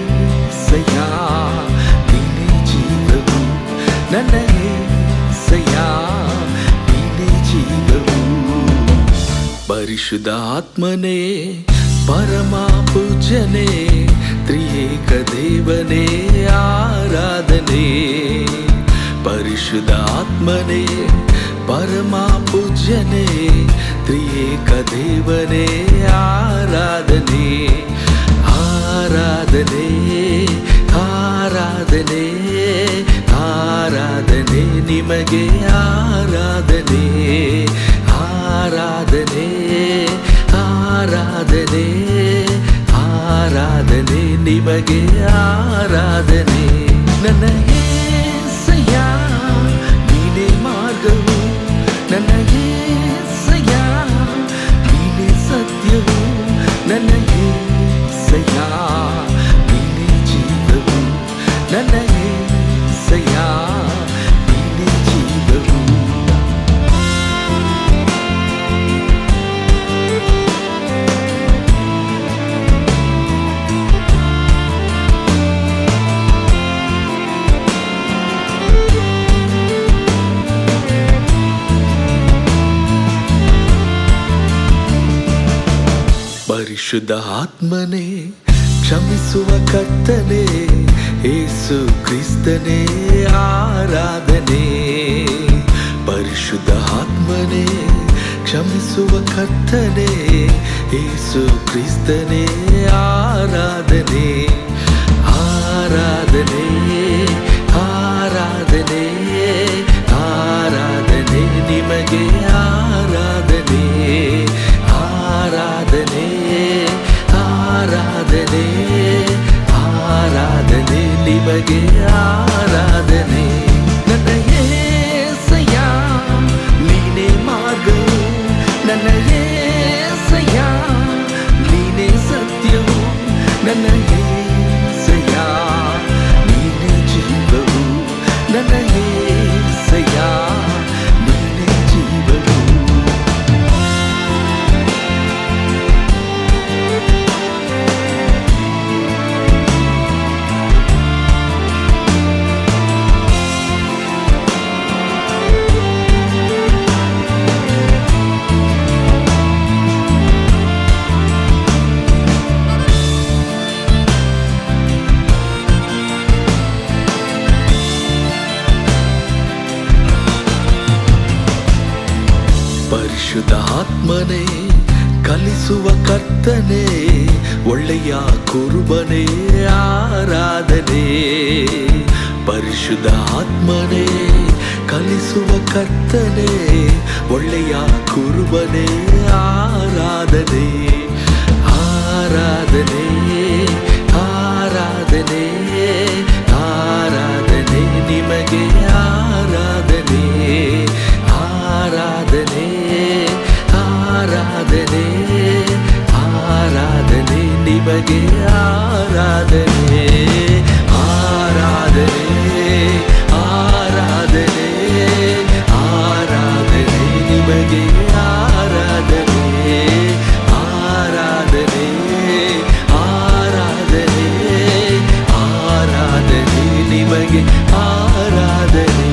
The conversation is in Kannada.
యేసయ్యా నీనే జీవము ನನ್ನ యేసయ్యా ನೀನೇ ಜೀವವು ಪರಿಶುದ್ಧಾತ್ಮನೇ ಪರಮ ಪೂಜ್ಯನೇ ತ್ರಿಯೇಕ ದೇವನೇ ಆರಾಧನೆ ಪರಿಶುದ್ಧಾತ್ಮನೇ ಪರಮ ಪೂಜ್ಯನೇ ತ್ರಿಯೇಕ ದೇವನೇ ಆರಾಧನೆ ಆರಾಧನೆ ಆರಾಧನೆ ಆರಾಧನೆ ನಿಮಗೆ ಆರಾಧನೆ ಆರಾಧನೆ ಆರಾಧನೆ ಆರಾಧನೆ ನಿಮಗೆ ಆರಾಧನೆ ನನ್ನ యేసయ్యಾ ನೀನೇ ಮಾರ್ಗವು ನನ್ನ యేಸయ్ಯಾ ನೀನೇ ಸತ್ಯವು ನನ್ನ యేಸయ్ಯಾ ನೀನೇ ಜೀವವು ನನ್ನ యేసయ్ಯಾ ನೀನೇ ಜೀವವು ಪರಿಶುದ್ಧ ಆತ್ಮನೇ ಕ್ಷಮಿಸುವ ಕರ್ತನೇ ಯೇಸು ಕ್ರಿಸ್ತನೇ ಆರಾಧನೆ ಪರಿಶುದ್ಧ ಆತ್ಮನೇ ಕ್ಷಮಿಸುವ ಕರ್ತನೇ ಯೇಸು ಕ್ರಿಸ್ತನೇ ಆರಾಧನೆ ಆರಾಧನೆ ಆರಾಧನೆ ಆರಾಧನೆ ನಿಮಗೆ ಆರಾಧನೆ ಆರಾಧನೆ ಆರಾಧನೆ ಆರಾಧನೆ ನಿಮಗೆ ಆರಾಧನೆ ನನ್ನ యేసయ్యಾ ನೀನೇ ಮಾರ್ಗವು ನನ್ನ యేಸయ్ಯಾ ನೀನೇ ಸತ್ಯವು ನನ್ನ యేಸయ్ಯಾ ನೀನೇ ಜೀವವು ನನ್ನ యేಸయ్ಯಾ ನೀನೇ ಜೀವವು ಪರಿಶುದ್ಧಾತ್ಮನೇ ಕಲಿಸುವ ಕರ್ತನೇ ಒಳ್ಳೆಯ ಕುರುಬನೇ ಆರಾಧನೆ ಪರಿಶುದ್ಧಾತ್ಮನೇ ಕಲಿಸುವ ಕರ್ತನೇ ಒಳ್ಳೆಯ ಕುರುಬನೇ ಆರಾಧನೆ ಆರಾಧನೆ ಆರಾಧನೆ ಆರಾಧನೆ ನಿಮಗೆ ಆರಾಧನೆ ಆರಾಧನೆ ಆರಾಧನೆ ಆರಾಧನೆ ನಿಮಗೆ ಆರಾಧನೆ ಆರಾಧನೆ ಆರಾಧನೆ ಆರಾಧನೆ ನಿಮಗೆ ಆರಾಧನೆ ಆರಾಧನೆ ಆರಾಧನೆ ಆರಾಧನೆ ನಿಮಗೆ ಆರಾಧನೆ